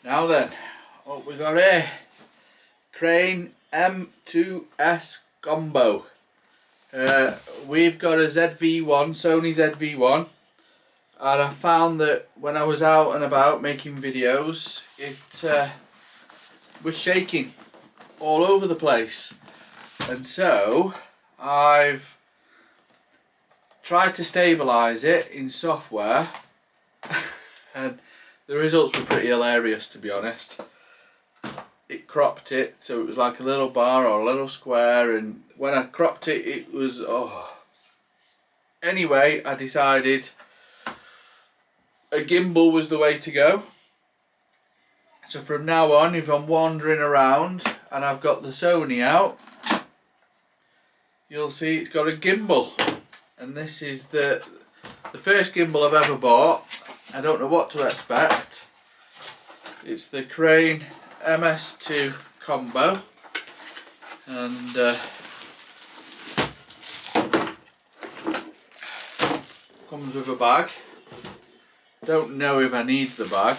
Now then, what we got here? Crane M2S combo. We've got a ZV1, Sony ZV1, and I found that when I was out and about making videos, it was shaking all over the place, and so I've tried to stabilise it in software and the results were pretty hilarious, to be honest. It cropped it so it was like a little bar or a little square, and when I cropped it, it was Anyway, I decided a gimbal was the way to go. So from now on, if I'm wandering around and I've got the Sony out, you'll see it's got a gimbal. And this is the first gimbal I've ever bought. I don't know what to expect. It's the Crane MS2 combo, and comes with a bag. Don't know if I need the bag,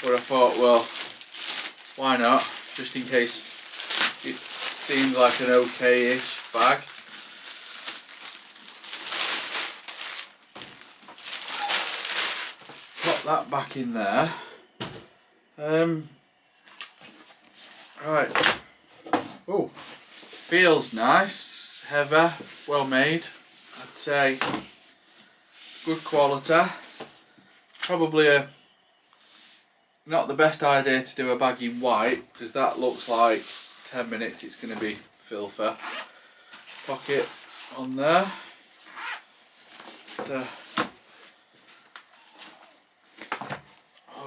but I thought, well, why not, just in case it seems like an okay-ish bag. Pop that back in there. Right. Oh, feels nice, heavy, well made. I'd say good quality. Probably not the best idea to do a bag in white, because that looks like 10 minutes it's going to be filthy. Pocket on there.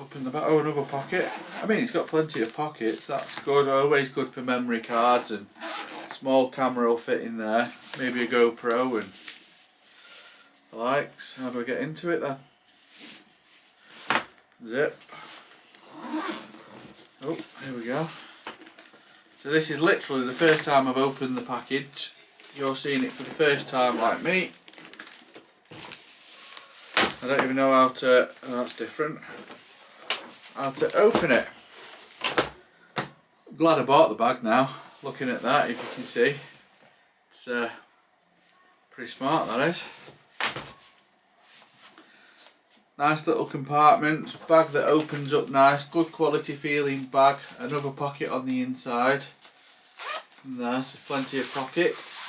Open the back. Oh, another pocket. I mean, it's got plenty of pockets. That's good. Always good for memory cards, and small camera will fit in there. Maybe a GoPro and the likes. How do I get into it then? Zip. Oh, here we go. So this is literally the first time I've opened the package. You're seeing it for the first time like me. I don't even know how to, that's different, how to open it. I'm glad I bought the bag now, looking at that, if you can see. It's pretty smart, that is. Nice little compartment, bag that opens up nice, good quality feeling bag. Another pocket on the inside. And there's plenty of pockets.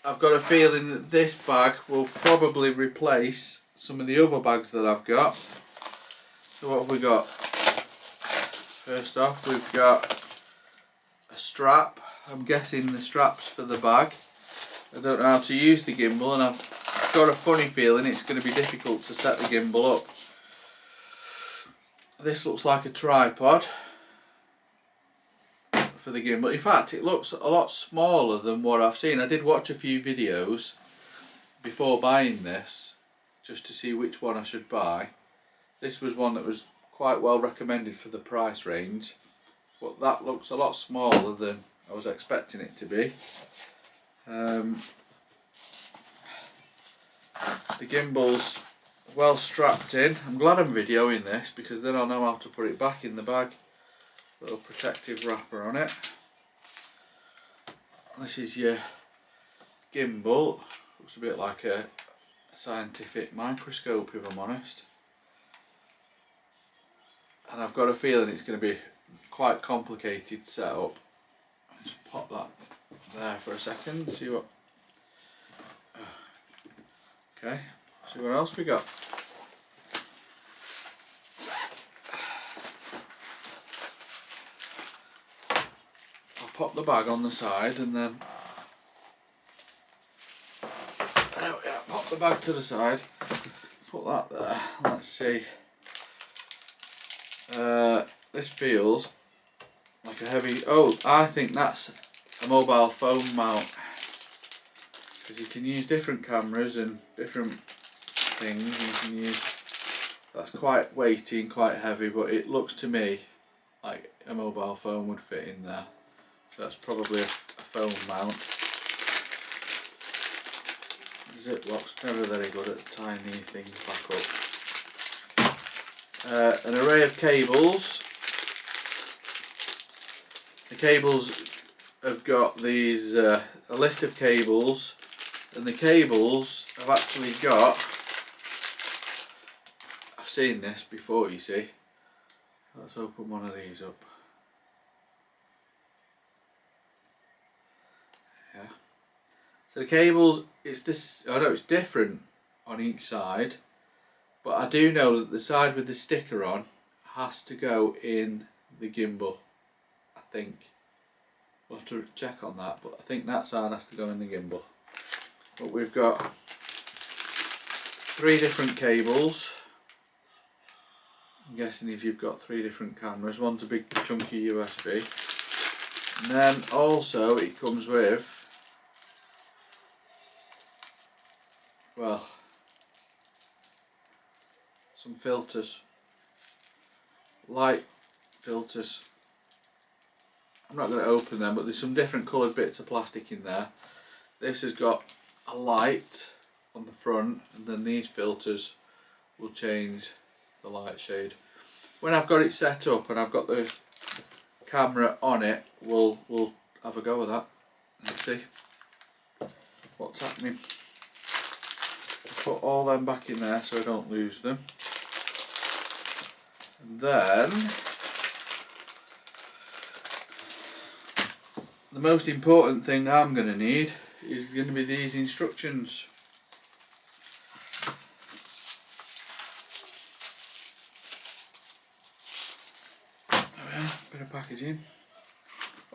I've got a feeling that this bag will probably replace some of the other bags that I've got. So what have we got? First off, we've got a strap. I'm guessing the strap's for the bag. I don't know how to use the gimbal, and I've got a funny feeling it's going to be difficult to set the gimbal up. This looks like a tripod for the gimbal. In fact, it looks a lot smaller than what I've seen. I did watch a few videos before buying this, just to see which one I should buy. This was one that was quite well recommended for the price range, but that looks a lot smaller than I was expecting it to be. The gimbal's well strapped in. I'm glad I'm videoing this, because then I'll know how to put it back in the bag. Little protective wrapper on it. This is your gimbal. Looks a bit like a scientific microscope, if I'm honest. And I've got a feeling it's going to be quite complicated setup. Just pop that there for a second, see what. Okay, see what else we got. I'll pop the bag on the side, and then pop the bag to the side, put that there. Let's see. This feels like a heavy, I think that's a mobile phone mount, because you can use different cameras and different things. You can use, that's quite weighty and quite heavy, but it looks to me like a mobile phone would fit in there. So that's probably a phone mount. Ziplock's never very good at tying these things back up. An array of cables. the cables have got these a list of cables, and the cables have actually got, I've seen this before, you see. Let's open one of these up. Yeah. So the cables, it's this, I know it's different on each side, but I do know that the side with the sticker on has to go in the gimbal, I think. We'll have to check on that, but I think that side has to go in the gimbal. But we've got 3 different cables. I'm guessing if you've got 3 different cameras, one's a big chunky USB. And then also it comes with, well, some filters, light filters. I'm not going to open them, but there's some different coloured bits of plastic in there. This has got a light on the front, and then these filters will change the light shade. When I've got it set up and I've got the camera on it, we'll have a go at that and see what's happening. Put all them back in there so I don't lose them. And then the most important thing I'm going to need is going to be these instructions. Oh yeah, bit of packaging.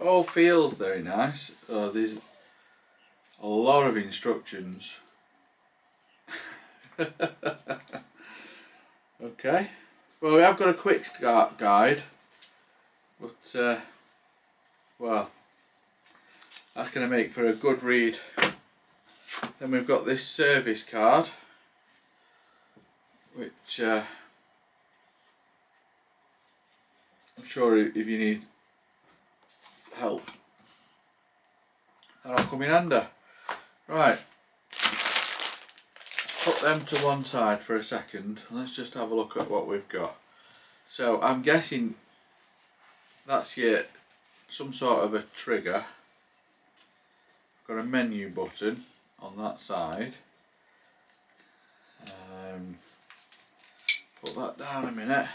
All feels very nice. Oh, there's a lot of instructions. Okay, well, we have got a quick start guide, but well, that's going to make for a good read. Then we've got this service card, which I'm sure if you need help, that'll come in handy. Right, put them to one side for a second. Let's just have a look at what we've got. So I'm guessing that's some sort of a trigger. Got a menu button on that side. Put that down a minute.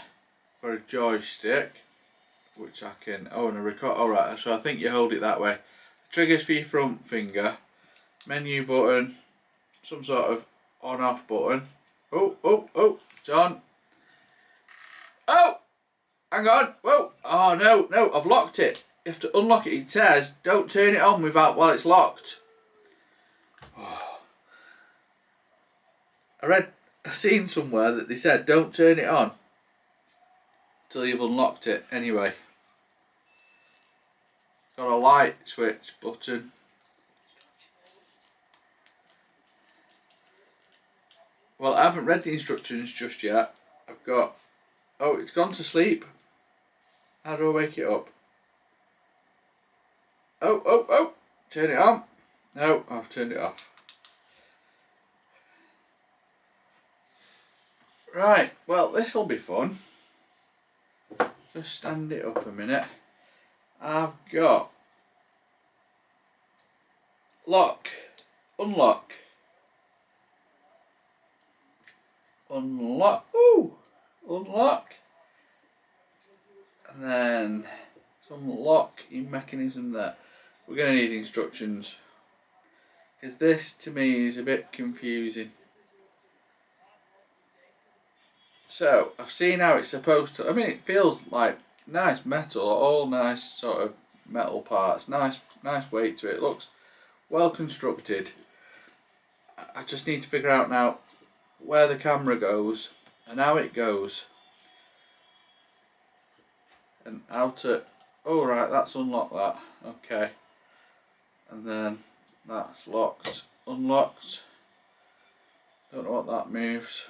Got a joystick, which I can, and a record. Alright, so I think you hold it that way. Triggers for your front finger. Menu button, some sort of on off button. Oh, it's on. Oh! Hang on, whoa! Oh no, I've locked it. You have to unlock it. It says, don't turn it on while it's locked. Oh. I've seen somewhere that they said, don't turn it on till you've unlocked it. Anyway. Got a light switch button. Well, I haven't read the instructions just yet. I've got, it's gone to sleep. How do I wake it up? Oh, turn it on. No, I've turned it off. Right, well, this'll be fun. Just stand it up a minute. I've got lock, unlock, unlock, unlock, and then some locking mechanism there. We're going to need instructions, because this to me is a bit confusing. So I've seen how it's supposed to, it feels like nice metal, all nice sort of metal parts, nice weight to it, looks well constructed. I just need to figure out now where the camera goes and how it goes and how to, right, that's unlocked that, okay, and then that's locked, unlocked, don't know what that moves.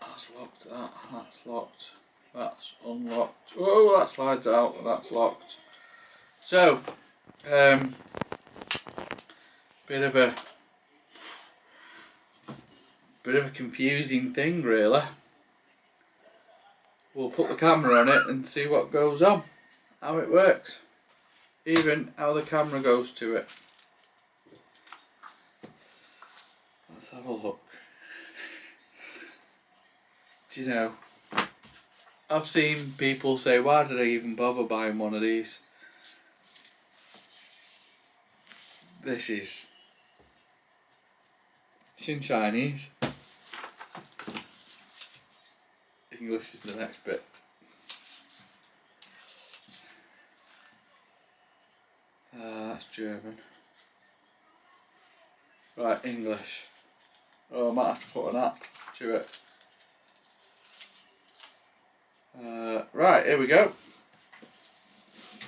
That's locked, that's locked, that's unlocked, that slides out, that's locked. So, bit of a confusing thing really. we'll put the camera on it and see what goes on, how it works, even how the camera goes to it. Let's have a look. Do you know, I've seen people say, why did I even bother buying one of these? It's in Chinese. English is the next bit. That's German. Right, English. Oh, I might have to put an app to it. Right, here we go.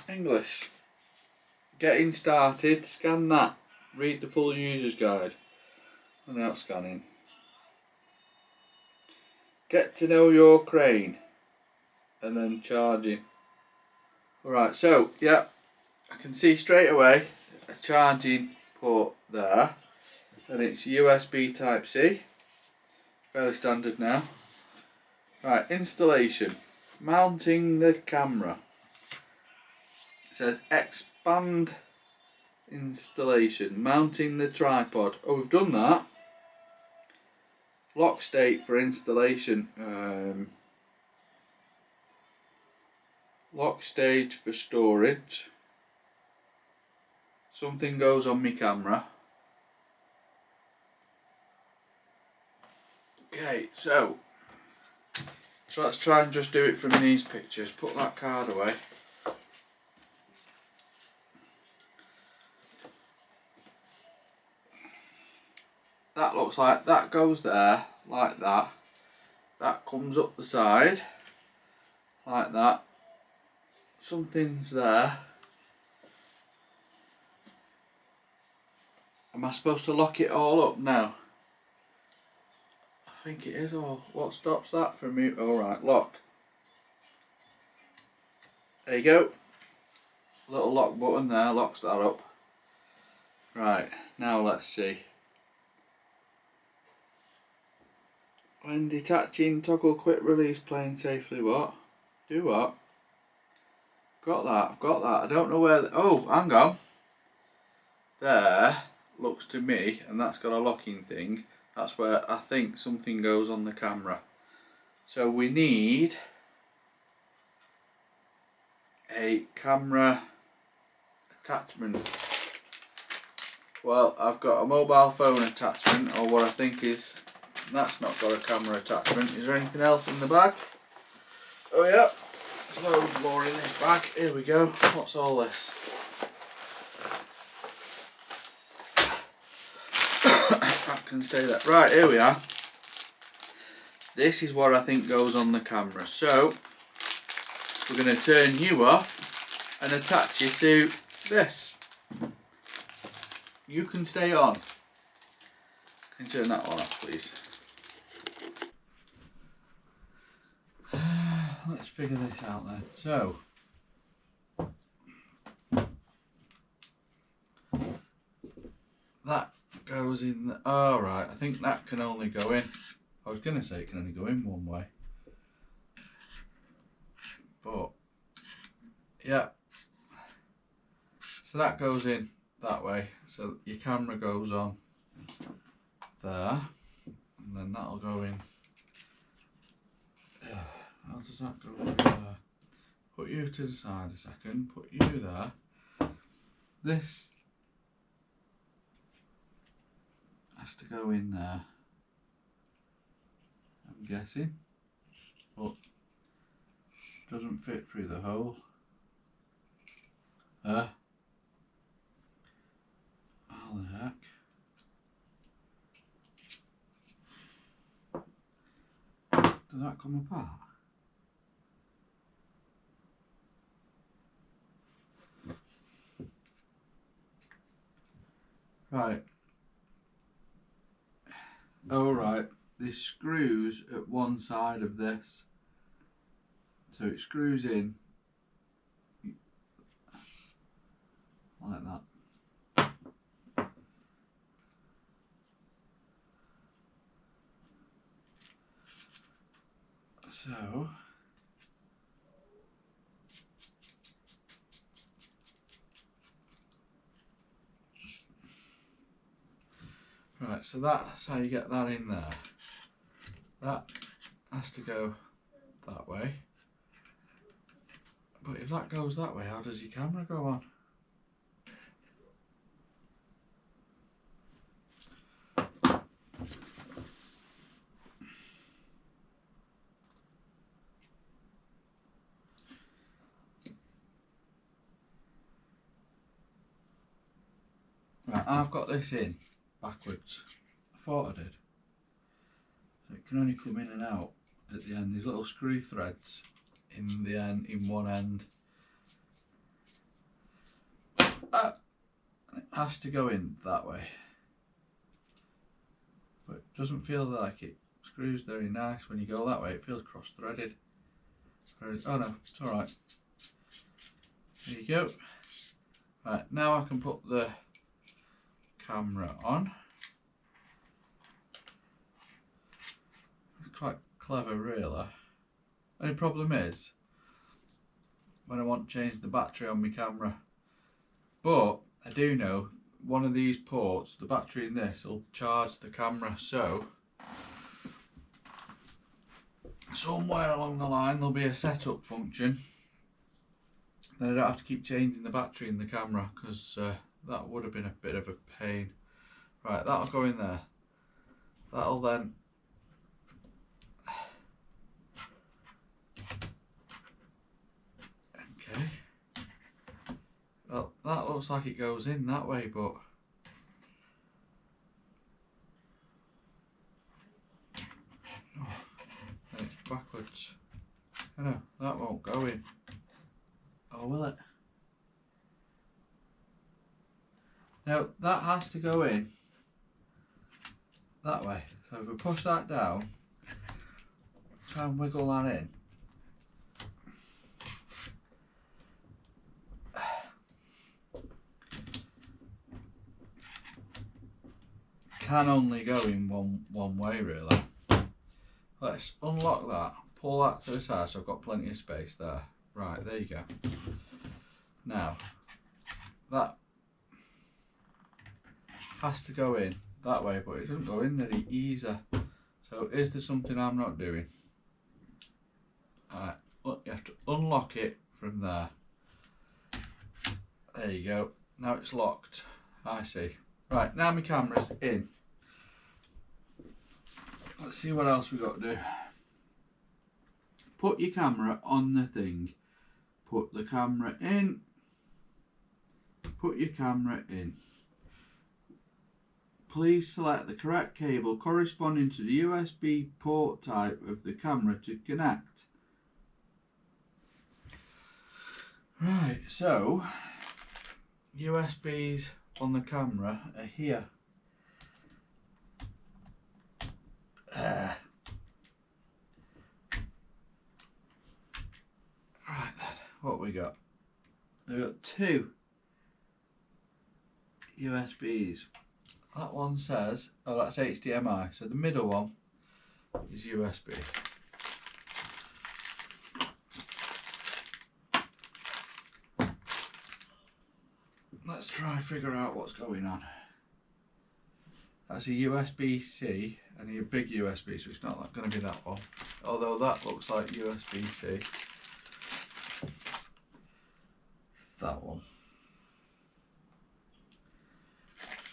English. Getting started, scan that. Read the full user's guide. I'm not scanning. Get to know your crane. And then charging. Alright, so, yeah, I can see straight away a charging port there. And it's USB Type-C. Fairly standard now. Right, installation. Mounting the camera. It says expand installation. Mounting the tripod. Oh, we've done that. Lock state for installation. Lock stage for storage. Something goes on my camera. Okay, so let's try and just do it from these pictures. Put that card away. That looks like that goes there, like that. That comes up the side, like that. Something's there. Am I supposed to lock it all up now? I think it is all. What stops that from me? Alright, lock. There you go. Little lock button there, locks that up. Right, now let's see. When detaching, toggle quick release plane safely. What? Do what? Got that, I've got that. I don't know where. Oh, hang on. There looks to me, and that's got a locking thing. That's where I think something goes on the camera. So we need a camera attachment. Well, I've got a mobile phone attachment, or what I think is. That's not got a camera attachment. Is there anything else in the bag? Oh yeah, there's loads more in this bag. Here we go. What's all this? That can stay there. Right, here we are. This is what I think goes on the camera. So we're going to turn you off and attach you to this. You can stay on. Can you turn that one off, please? Let's figure this out then. So, that goes in the, oh right, I think that can only go in. I was going to say it can only go in one way. But, yeah. So that goes in that way. So your camera goes on there. And then that'll go in. How does that go in there? Put you to the side a second. Put you there. This has to go in there, I'm guessing, but doesn't fit through the hole. How the heck? Does that come apart? Right. Oh right, there's screws at one side of this. So it screws in like that. So Right, so that's how you get that in there. That has to go that way. But if that goes that way, how does your camera go on? Right, I've got this in backwards. I thought I did. So it can only come in and out at the end. These little screw threads in the end, in one end. It has to go in that way. But it doesn't feel like it screws very nice when you go that way. It feels cross-threaded. Oh no, it's alright. There you go. Right, now I can put the camera on. It's quite clever really. Only problem is when I want to change the battery on my camera. But I do know one of these ports, the battery in this, will charge the camera, so somewhere along the line there'll be a setup function. Then I don't have to keep changing the battery in the camera, because that would have been a bit of a pain. Right, that'll go in there. That'll then okay. Well, that looks like it goes in that way, but it's backwards. I know, that won't go in. Or will it? Now, that has to go in that way. So if we push that down, try and wiggle that in. Can only go in one way really. Let's unlock that, pull that to the side so I've got plenty of space there. Right, there you go. Now, that has to go in that way, but it doesn't go in very easy. So is there something I'm not doing? Alright, you have to unlock it from there. There you go. Now it's locked. I see. Right, now my camera's in. Let's see what else we got to do. Put your camera on the thing. Put the camera in. Put your camera in. Please select the correct cable corresponding to the USB port type of the camera to connect. Right, so USBs on the camera are here. Right then, what we got? We've got two USBs. That one says, oh, that's HDMI, so the middle one is USB. Let's try and figure out what's going on. That's a USB-C and a big USB, so it's not going to be that one. Although that looks like USB-C. That one.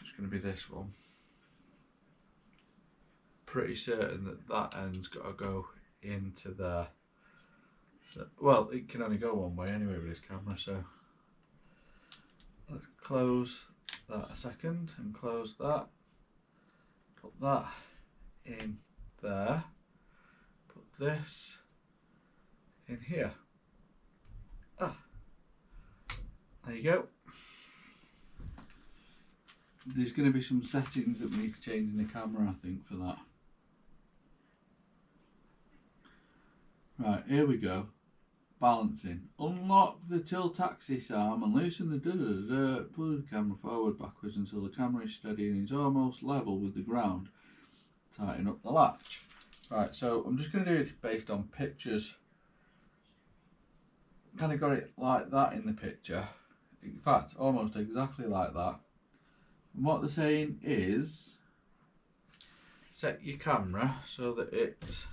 It's going to be this one. Pretty certain that that end's got to go into there. So, well, it can only go one way anyway with this camera, so let's close that a second and close that. Put that in there. Put this in here. Ah, there you go. There's going to be some settings that we need to change in the camera, I think, for that. Right, here we go. Balancing. Unlock the tilt axis arm and loosen the pull the camera forward backwards until the camera is steady and is almost level with the ground. Tighten up the latch. Right, so I'm just going to do it based on pictures. Kind of got it like that in the picture. In fact, almost exactly like that. And what they're saying is set your camera so that it's,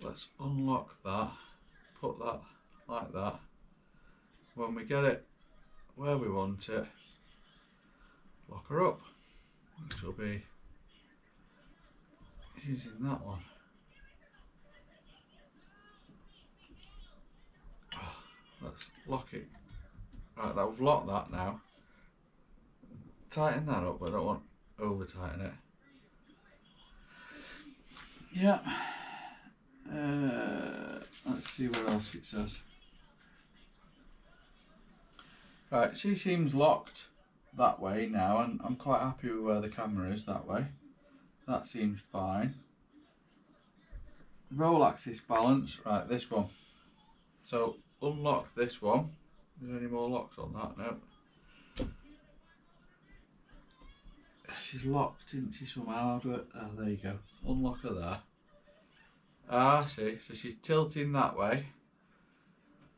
let's unlock that, put that like that. When we get it where we want it, lock her up, which will be using that one. Let's lock it. Right, I've locked that now. Tighten that up, but I don't want over tighten it. Yeah. Let's see what else it says. Right, she seems locked that way now, and I'm quite happy with where the camera is that way. That seems fine. Roll axis balance, right, this one. So unlock this one. Is there any more locks on that? No. She's locked, isn't she, somehow? Oh, there you go. Unlock her there. Ah, I see. So she's tilting that way.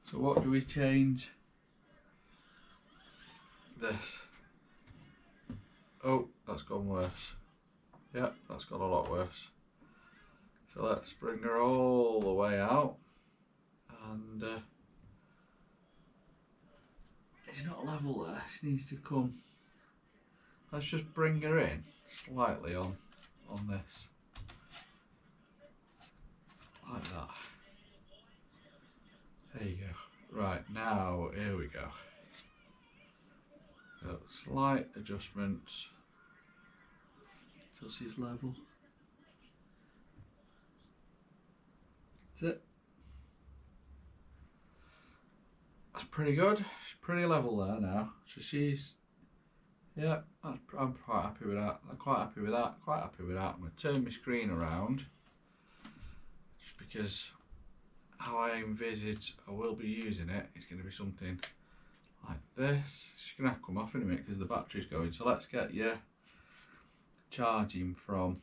So what do we change? This. Oh, that's gone worse. Yep, that's gone a lot worse. So let's bring her all the way out. And it's not level there. She needs to come. Let's just bring her in slightly on this. Like that. There you go. Right, now here we go. So slight adjustments till she's level. That's it. That's pretty good. She's pretty level there now. So she's, yeah, I'm quite happy with that. I'm quite happy with that. Quite happy with that. I'm going to turn my screen around just because how I envisage I will be using it is going to be something like this. She's going to have to come off in a minute because the battery's going. So let's get you charging from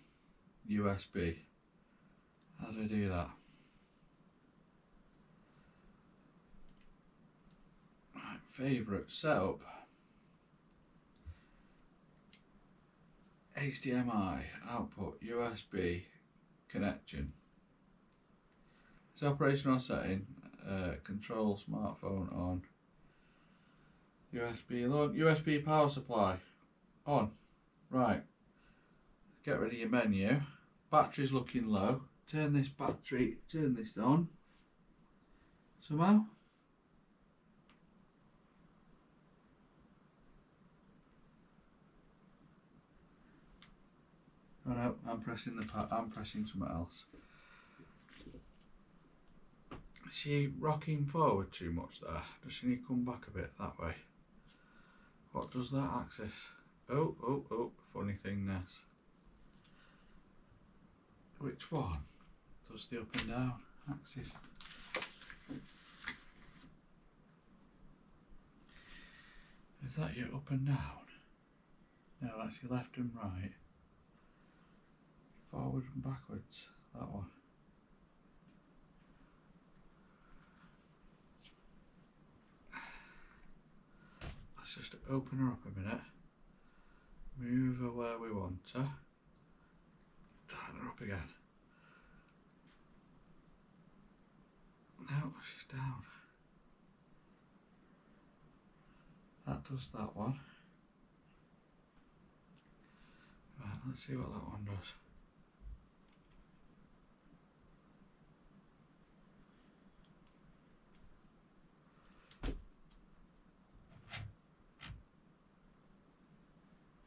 USB. How do I do that? Right, favourite setup. HDMI output, USB connection. It's operational setting. Control smartphone on. USB on. USB power supply on. Right. Get rid of your menu. Battery's looking low. Turn this on. Somehow. Oh no, I'm pressing something else. Is she rocking forward too much there? Does she need to come back a bit that way? What does that axis? Oh, funny thing this. Which one does the up and down axis? Is that your up and down? No, that's your left and right. Forward and backwards, that one. Let's just open her up a minute. Move her where we want her. Tighten her up again. No, she's down. That does that one. Right, let's see what that one does.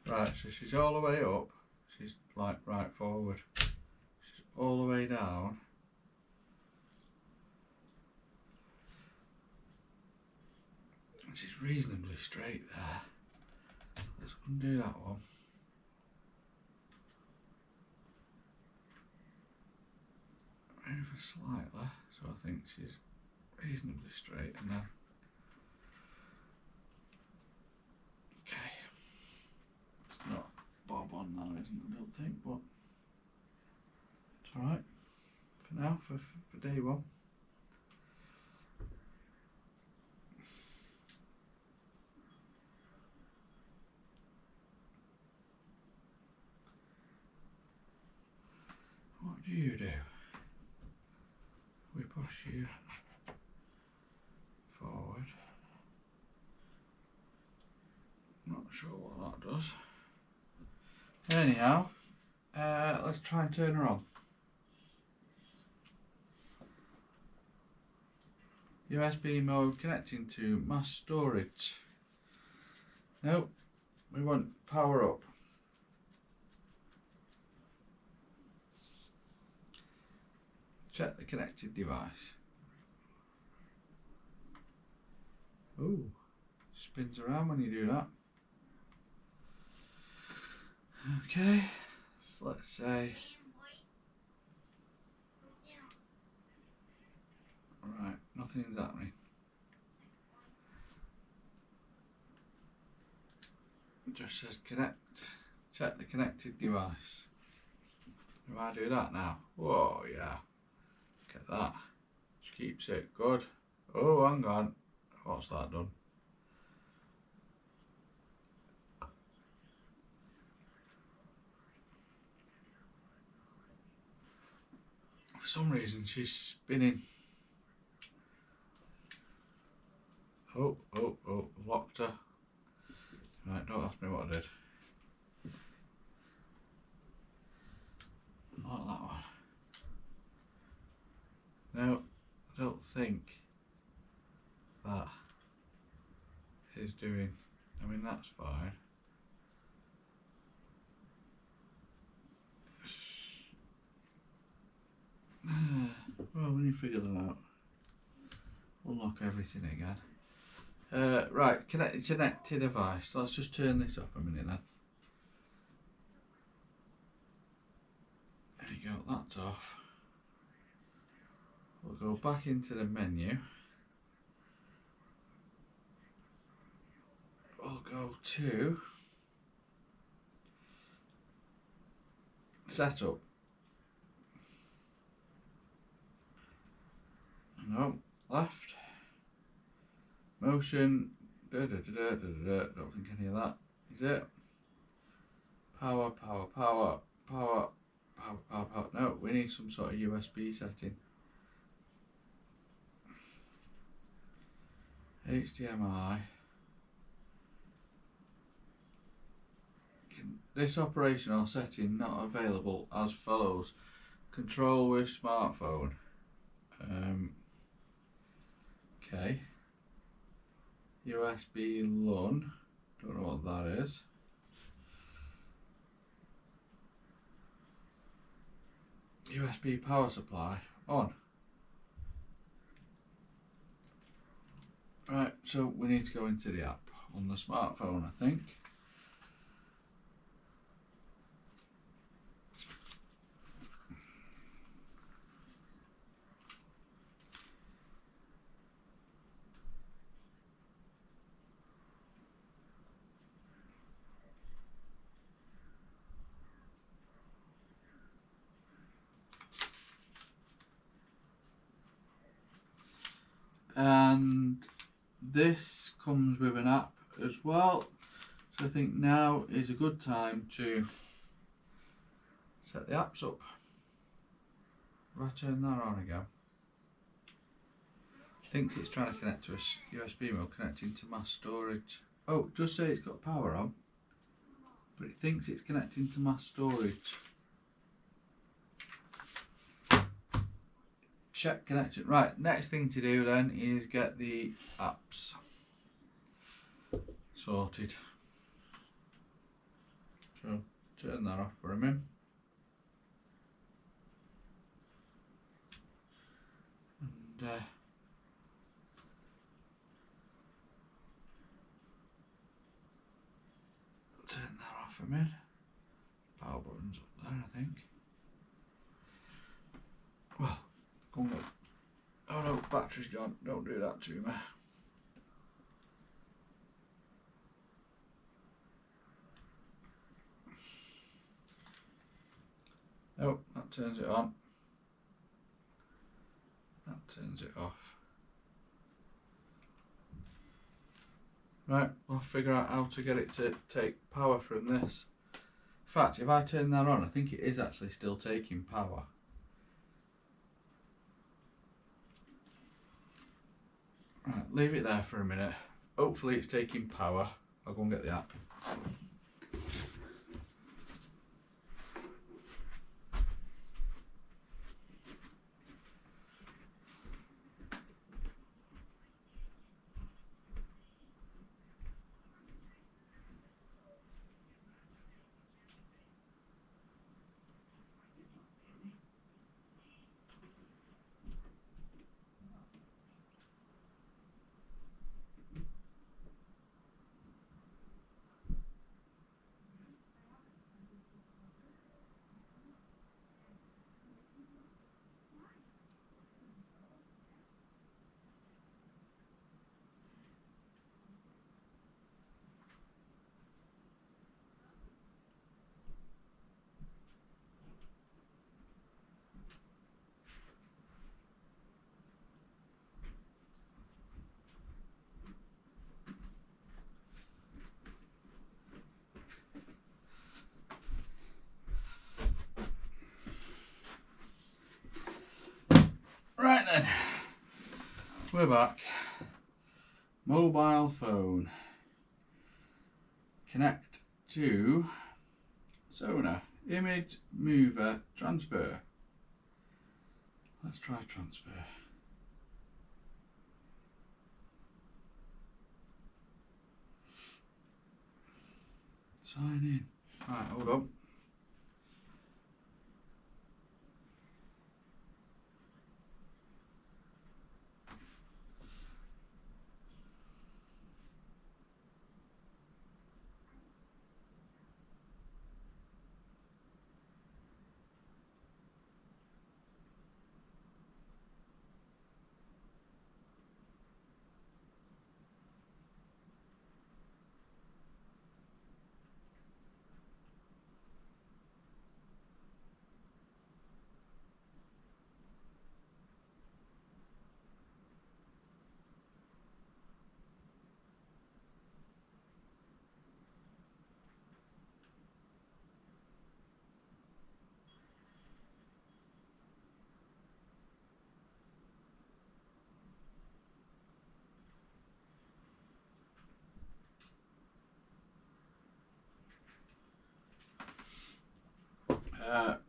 Right, so she's all the way up. She's like right forward. She's all the way down. And she's reasonably straight there. Let's undo that one. Move her slightly, so I think she's reasonably straight, and then okay. It's not bob on now, isn't it? I don't think, but it's alright for now, for day one. Anyhow, let's try and turn her on. USB mode connecting to mass storage. Nope, we want power up. Check the connected device. Ooh, spins around when you do that. Okay, so let's say, right, nothing's happening. It just says connect, check the connected device. Do I do that now? Whoa, yeah, look at that, just keeps it good. Oh, hang on, what's that done? For some reason she's spinning. Oh, locked her. Right, don't ask me what I did. Not that one. No, I don't think that is doing, I mean that's fine. Well, when you figure that out, unlock everything again. Right, connect to device. Let's just turn this off a minute then. There you go, that's off. We'll go back into the menu. We'll go to setup. No, left. Motion. Don't think any of that. Is it? Power. No, we need some sort of USB setting. HDMI. This operational setting not available as follows. Control with smartphone. Okay. USB LUN. Don't know what that is. USB power supply on. Right, so we need to go into the app on the smartphone, I think. And this comes with an app as well, so I think now is a good time to set the apps up. If I turn that on again, thinks it's trying to connect to a USB mode connecting to mass storage. Oh, just say it's got power on, but it thinks it's connecting to mass storage. Check connection. Right, next thing to do then is get the apps sorted. So turn that off for a minute. And turn that off a minute. Power button's up there, I think. Well, go on. Oh no, battery's gone. Don't do that to me. Nope, that turns it on. That turns it off. Right, we'll figure out how to get it to take power from this. In fact, if I turn that on, I think it is actually still taking power. Right, leave it there for a minute. Hopefully it's taking power. I'll go and get the app. we're back. Mobile phone. Connect to Sony image mover transfer. Let's try transfer. Sign in. Right, hold on.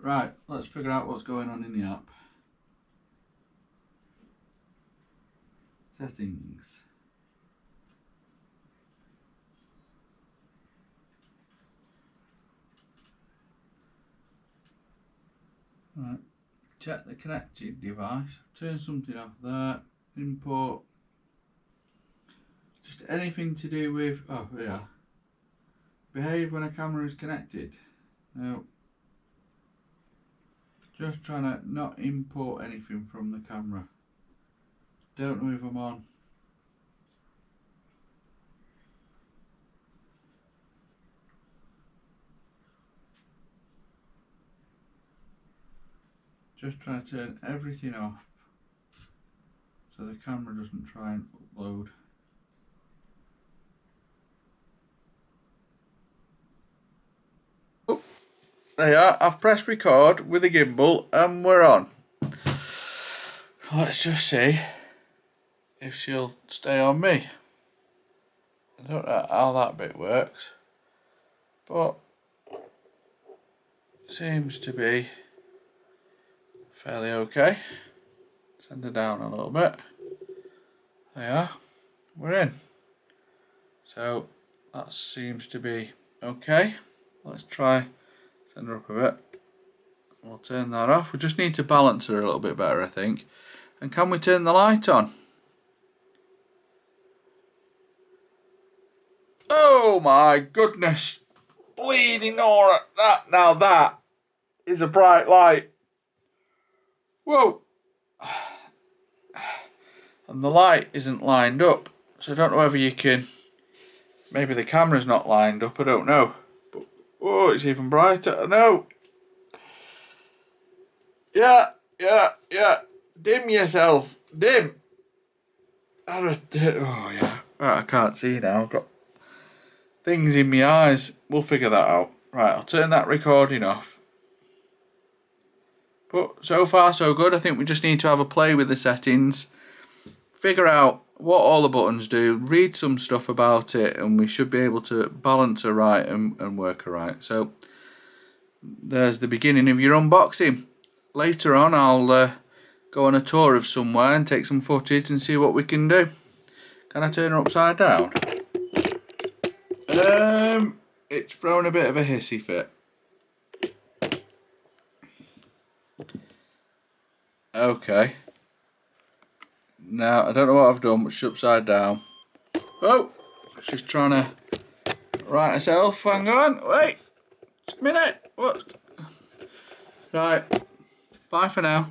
Right, let's figure out what's going on in the app. Settings. Right, check the connected device. Turn something off there. Import. Just anything to do with, oh yeah. Behave when a camera is connected. No. Just trying to not import anything from the camera. Don't know if I'm on. Just trying to turn everything off so the camera doesn't try and upload. Oh, there you are. I've pressed record with the gimbal and we're on. Let's just see if she'll stay on me. I don't know how that bit works, but it seems to be fairly okay. Send her down a little bit. There you are. We're in. So that seems to be okay. Let's try send her up a bit. We'll turn that off. We just need to balance her a little bit better, I think. And can we turn the light on? Oh my goodness. Bleeding Nora. Now that is a bright light. Whoa. And the light isn't lined up. So I don't know whether you can... Maybe the camera's not lined up, I don't know. But, oh, it's even brighter. No. Yeah. Dim yourself. Dim. Oh yeah. Right, I can't see now. I've got things in my eyes. We'll figure that out. Right, I'll turn that recording off. But so far so good. I think we just need to have a play with the settings. Figure out what all the buttons do. Read some stuff about it. And we should be able to balance her right and work her right. So there's the beginning of your unboxing. Later on I'll go on a tour of somewhere and take some footage and see what we can do. Can I turn her upside down? It's thrown a bit of a hissy fit. Okay. Now I don't know what I've done, but she's upside down. Oh, she's trying to right herself. Hang on, wait, just a minute. What? Right. Bye for now.